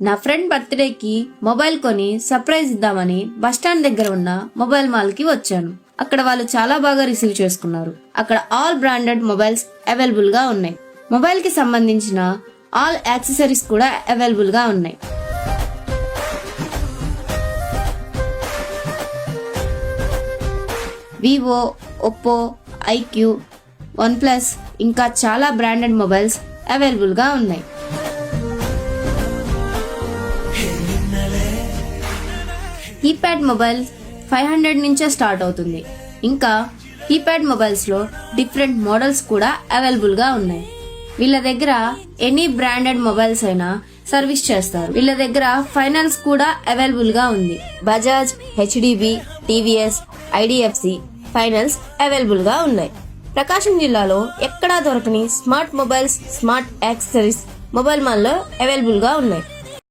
నా ఫ్రెండ్ బర్త్డేకి మొబైల్ కొని సర్ప్రైజ్ ఇద్దామని బస్టాండ్ దగ్గర ఉన్న మొబైల్ మాల్ కి వచ్చాను. అక్కడ వాళ్ళు చాలా బాగా రిసీవ్ చేసుకున్నారు. అక్కడ ఆల్ బ్రాండెడ్ మొబైల్స్ అవైలబుల్ గా ఉన్నాయి. మొబైల్ కి సంబంధించిన ఆల్ యాక్సెసరీస్ కూడా అవైలబుల్ గా ఉన్నాయి. Vivo, Oppo, iQOO, OnePlus ఇంకా చాలా బ్రాండెడ్ మొబైల్స్ అవైలబుల్ గా ఉన్నాయి. కీప్యాడ్ మొబైల్ 500 నుంచే స్టార్ట్ అవుతుంది. ఇంకా కీప్యాడ్ మొబైల్స్ లో డిఫరెంట్ మోడల్స్ కూడా అవైలబుల్ గా ఉన్నాయి. వీళ్ళ దగ్గర ఎనీ బ్రాండెడ్ మొబైల్స్ అయినా సర్వీస్ చేస్తారు. వీళ్ళ దగ్గర ఫైనాన్స్ కూడా అవైలబుల్ గా ఉంది. Bajaj, HDB, TVS, IDFC finance available గా ఉన్నాయి. ప్రకాశం జిల్లాలో ఎక్కడా దొరకని smart mobiles, smart accessories mobile mall లో అవైలబుల్ గా ఉన్నాయి.